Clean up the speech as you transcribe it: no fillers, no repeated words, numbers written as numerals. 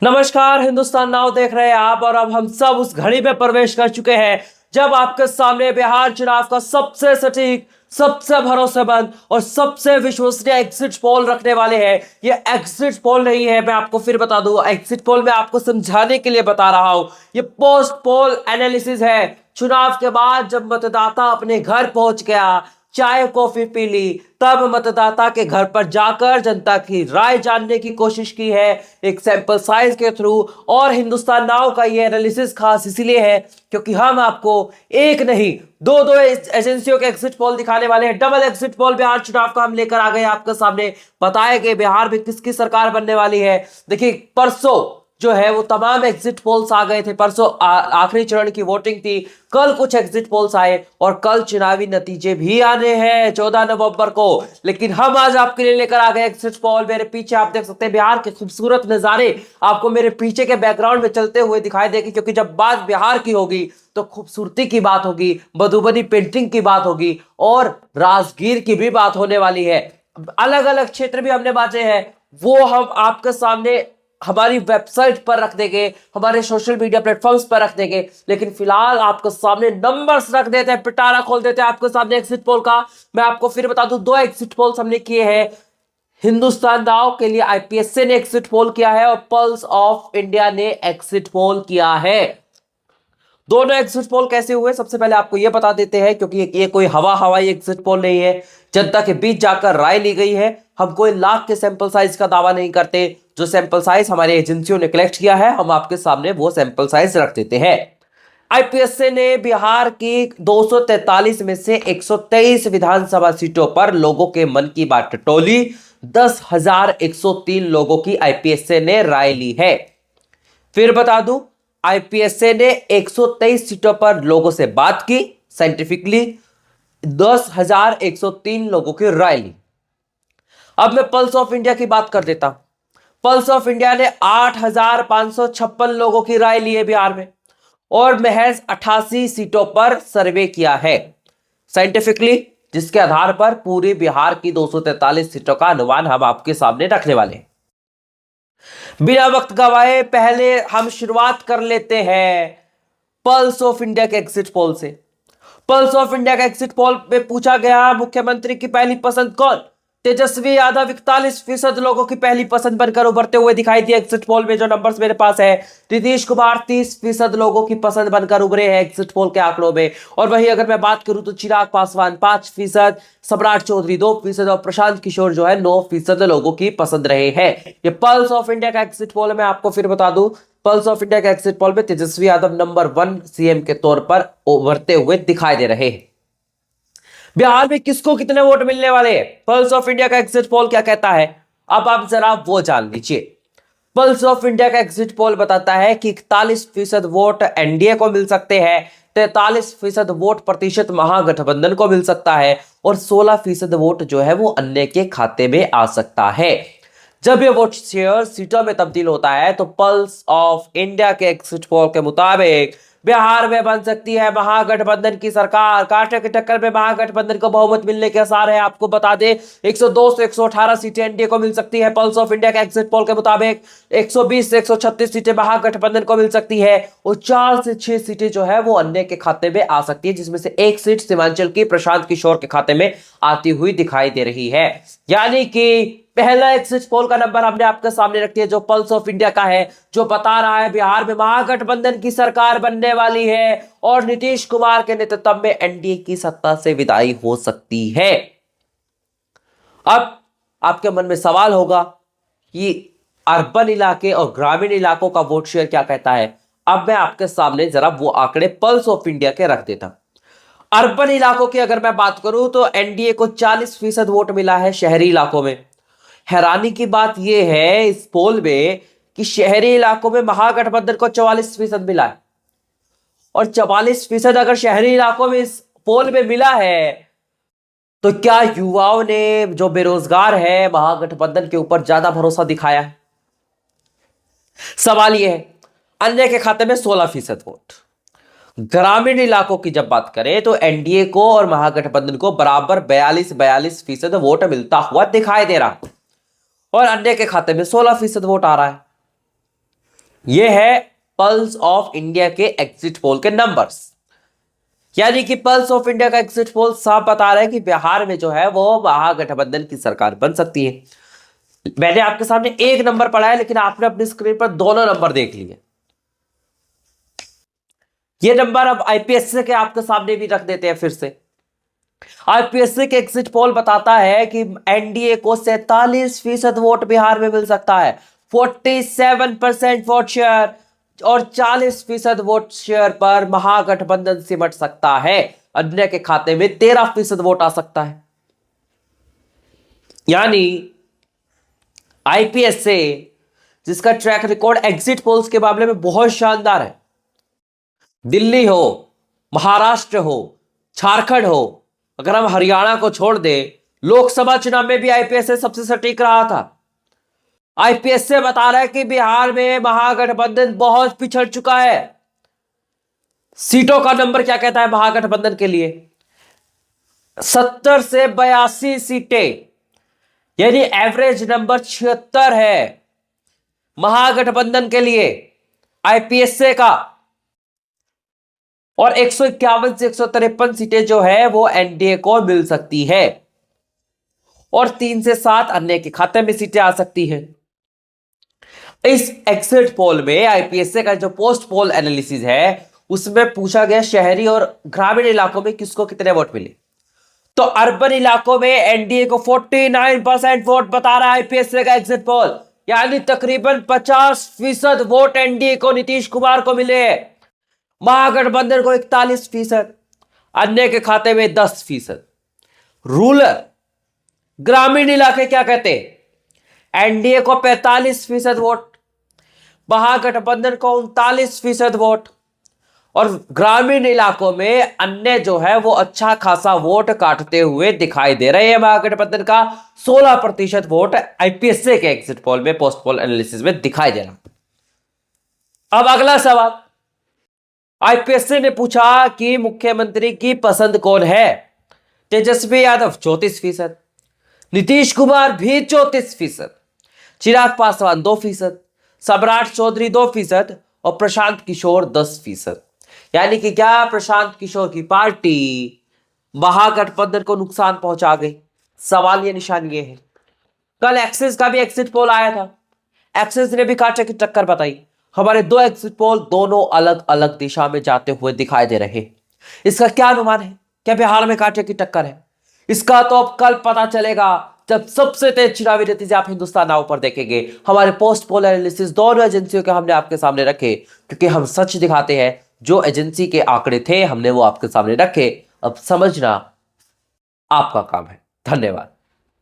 नमस्कार, हिंदुस्तान नाउ देख रहे हैं आप। और अब हम सब उस घड़ी में प्रवेश कर चुके हैं जब आपके सामने बिहार चुनाव का सबसे सटीक, सबसे भरोसेमंद और सबसे विश्वसनीय एग्जिट पोल रखने वाले हैं। ये एग्जिट पोल नहीं है, मैं आपको फिर बता दूं, एग्जिट पोल मैं आपको समझाने के लिए बता रहा हूं। ये पोस्ट पोल एनालिसिस है। चुनाव के बाद जब मतदाता अपने घर पहुंच गया, चाय कॉफी पी ली, तब मतदाता के घर पर जाकर जनता की राय जानने की कोशिश की है एक सैंपल साइज के थ्रू। और हिंदुस्तान नाउ का ये एनालिसिस खास इसलिए है क्योंकि हम आपको एक नहीं दो दो एजेंसियों के एग्जिट पोल दिखाने वाले हैं। डबल एग्जिट पोल बिहार चुनाव का हम लेकर आ गए आपके सामने, बताए कि बिहार में किसकी सरकार बनने वाली है। देखिए, परसों जो है वो तमाम एग्जिट पोल्स आ गए थे। परसों आखिरी चरण की वोटिंग थी। कल कुछ एग्जिट पोल्स आए और कल चुनावी नतीजे भी आने हैं 14 नवंबर को। लेकिन हम आज आपके लिए लेकर आ गए एग्जिट पोल। मेरे पीछे आप देख सकते हैं बिहार के खूबसूरत नजारे आपको मेरे पीछे के बैकग्राउंड में चलते हुए दिखाई देगी, क्योंकि जब बात बिहार की होगी तो खूबसूरती की बात होगी, मधुबनी पेंटिंग की बात होगी और राजगीर की भी बात होने वाली है। अलग अलग क्षेत्र भी हमने बांटे हैं, वो हम आपके सामने हमारी वेबसाइट पर रख देंगे, हमारे सोशल मीडिया प्लेटफॉर्म्स पर रख देंगे। लेकिन फिलहाल आपके सामने नंबर्स रख देते हैं, पिटारा खोल देते हैं आपके सामने एग्जिट पोल का। मैं आपको फिर बता दूं, दो एग्जिट पोल्स हमने किए हैं। हिंदुस्तान नाउ के लिए आईपीएससी ने एग्जिट पोल किया है और पल्स ऑफ इंडिया ने एग्जिट पोल किया है। दोनों एग्जिट पोल कैसे हुए, सबसे पहले आपको यह बता देते हैं, क्योंकि ये कोई हवाई एग्जिट पोल नहीं है। जनता के बीच जाकर राय ली गई है। हम कोई लाख के सैंपल साइज का दावा नहीं करते। जो सैंपल साइज हमारी एजेंसियों ने कलेक्ट किया है, हम आपके सामने वो सैंपल साइज रख देते हैं। आईपीएससी ने बिहार की 243 में से 123 विधानसभा सीटों पर लोगों के मन की बात टटोली। 10,103 लोगों की आईपीएससी ने राय ली है। फिर बता दूं, आईपीएससी ने 123 सीटों पर लोगों से बात की साइंटिफिकली, 10,103 लोगों की राय ली। अब मैं पल्स ऑफ इंडिया की बात कर देता हूं। पल्स ऑफ इंडिया ने 8,556 लोगों की राय ली है बिहार में और महज 88 सीटों पर सर्वे किया है साइंटिफिकली, जिसके आधार पर पूरे बिहार की 243 सीटों का अनुमान हम आपके सामने रखने वाले हैं। बिना वक्त गवाए पहले हम शुरुआत कर लेते हैं पल्स ऑफ इंडिया के एग्जिट पोल से। पल्स ऑफ इंडिया का एग्जिट पोल में पूछा गया, मुख्यमंत्री की पहली पसंद कौन? तेजस्वी यादव 41% लोगों की पहली पसंद बनकर उभरते हुए दिखाई दिए एग्जिट पोल में। जो नंबर्स मेरे पास है, नीतीश कुमार 30% लोगों की पसंद बनकर उभरे हैं एग्जिट पोल के आंकड़ों में। और वहीं अगर मैं बात करूं तो चिराग पासवान 5%, सम्राट चौधरी 2% और प्रशांत किशोर जो है 9% लोगों की पसंद रहे हैं। ये पल्स ऑफ इंडिया का एग्जिट पोल है। मैं आपको फिर बता दूं, पल्स ऑफ इंडिया के एग्जिट पोल में तेजस्वी यादव नंबर 1 सीएम के तौर पर उभरते हुए दिखाई दे रहे हैं। बिहार में किसको कितने वोट मिलने वाले हैं, पल्स ऑफ इंडिया का एग्जिट पोल क्या कहता है, अब आप जरा वो जान लीजिए। पल्स ऑफ इंडिया का एग्जिट पोल बताता है कि 41% वोट एनडीए को मिल सकते हैं, 43% वोट प्रतिशत महागठबंधन को मिल सकता है और 16% वोट जो है वो अन्य के खाते में आ सकता है। जब ये वोट शेयर सीटों में तब्दील होता है तो पल्स ऑफ इंडिया के एग्जिट पोल के मुताबिक बिहार में बन सकती है महागठबंधन की सरकार। कांटे की टक्कर में महागठबंधन को बहुमत मिलने के आसार है। आपको बता दें, 102 से 118 सीटें एनडीए को मिल सकती है पल्स ऑफ इंडिया के एग्जिट पोल के मुताबिक। 120 से 136 सीटें महागठबंधन को मिल सकती है और 4 से 6 सीटें जो है वो अन्य के खाते में आ सकती है, जिसमें से एक सीट सीमांचल की प्रशांत किशोर के खाते में आती हुई दिखाई दे रही है। यानी कि पहला एग्जिट पोल का नंबर हमने आपके सामने रख दिया, जो पल्स ऑफ इंडिया का है, जो बता रहा है बिहार में महागठबंधन की सरकार बनने वाली है और नीतीश कुमार के नेतृत्व में एनडीए की सत्ता से विदाई हो सकती है। अब आपके मन में सवाल होगा कि अर्बन इलाके और ग्रामीण इलाकों का वोट शेयर क्या कहता है। अब मैं आपके सामने जरा वो आंकड़े पल्स ऑफ इंडिया के रख देता हूं। अर्बन इलाकों की अगर मैं बात करूं तो एनडीए को 40% वोट मिला है शहरी इलाकों में। हैरानी की बात यह है इस पोल में कि शहरी इलाकों में महागठबंधन को 44% मिला है और 44% अगर शहरी इलाकों में इस पोल में मिला है तो क्या युवाओं ने जो बेरोजगार है महागठबंधन के ऊपर ज्यादा भरोसा दिखाया है? सवाल यह है। अन्य के खाते में 16% वोट। ग्रामीण इलाकों की जब बात करें तो एनडीए को और महागठबंधन को बराबर 42% वोट मिलता हुआ दिखाई दे रहा और अन्य के खाते में 16% वोट आ रहा है। ये है पल्स ऑफ इंडिया के एग्जिट पोल के नंबर्स। यानी कि पल्स ऑफ इंडिया का एग्जिट पोल साफ बता रहा है कि बिहार में जो है वो महागठबंधन की सरकार बन सकती है। मैंने आपके सामने एक नंबर पढ़ा है, लेकिन आपने अपनी स्क्रीन पर दोनों नंबर देख लिए। ये नंबर अब आईपीएससी के आपके सामने भी रख देते हैं फिर से। आईपीएससी के एग्जिट पोल बताता है कि एनडीए को 47% वोट बिहार में मिल सकता है, 47% वोट शेयर, और 40% वोट शेयर पर महागठबंधन सिमट सकता है। अन्य के खाते में 13% वोट आ सकता है। यानी आईपीएससी, जिसका ट्रैक रिकॉर्ड एग्जिट पोल्स के मामले में बहुत शानदार है, दिल्ली हो, महाराष्ट्र हो, झारखंड हो, अगर हम हरियाणा को छोड़ दें, लोकसभा चुनाव में भी आईपीएससी सबसे सटीक रहा था। आईपीएससी बता रहा है कि बिहार में महागठबंधन बहुत पिछड़ चुका है। सीटों का नंबर क्या कहता है महागठबंधन के लिए? 70 से 82 सीटें, यानी एवरेज नंबर 76 है महागठबंधन के लिए आईपीएससी का, और 151 से 153 सीटें जो है वो एनडीए को मिल सकती है, और 3 से 7 अन्य के खाते में सीटें आ सकती हैं। इस एग्जिट पोल में आईपीएससी का जो पोस्ट पोल एनालिसिस है उसमें पूछा गया शहरी और ग्रामीण इलाकों में किसको कितने वोट मिले। तो अर्बन इलाकों में एनडीए को 49% वोट बता रहा है आईपीएससी का एग्जिट पोल, यानी तकरीबन 50% वोट एनडीए को, नीतीश कुमार को मिले हैं। महागठबंधन को 41%, अन्य के खाते में 10%। रूरल ग्रामीण इलाके क्या कहते हैं? एनडीए को 45% वोट, महागठबंधन को 39% वोट, और ग्रामीण इलाकों में अन्य जो है वो अच्छा खासा वोट काटते हुए दिखाई दे रहे हैं। महागठबंधन का 16% वोट आईपीएससी के एग्जिट पोल में, पोस्ट पोल एनालिसिस में दिखाई दे रहा। अब अगला सवाल, आईपीएससी ने पूछा कि मुख्यमंत्री की पसंद कौन है? तेजस्वी यादव 34%, नीतीश कुमार भी 34%, चिराग पासवान 2%, सम्राट चौधरी 2%, और प्रशांत किशोर 10%। यानी कि क्या प्रशांत किशोर की पार्टी महागठबंधन को नुकसान पहुंचा गई? सवाल ये निशान ये है। कल एक्सिस का भी एग्जिट पोल आया था, एक्सिस ने भी कांटे की टक्कर बताई। हमारे दो एग्जिट पोल दोनों अलग अलग दिशा में जाते हुए दिखाई दे रहे। इसका क्या अनुमान है? क्या बिहार में कांटे की टक्कर है? इसका तो अब कल पता चलेगा जब सबसे तेज चुनावी नतीजे आप हिंदुस्तान नाउ पर देखेंगे। हमारे पोस्ट पोल एनालिसिस दोनों एजेंसियों के हमने आपके सामने रखे, क्योंकि हम सच दिखाते हैं। जो एजेंसी के आंकड़े थे हमने वो आपके सामने रखे। अब समझना आपका काम है। धन्यवाद।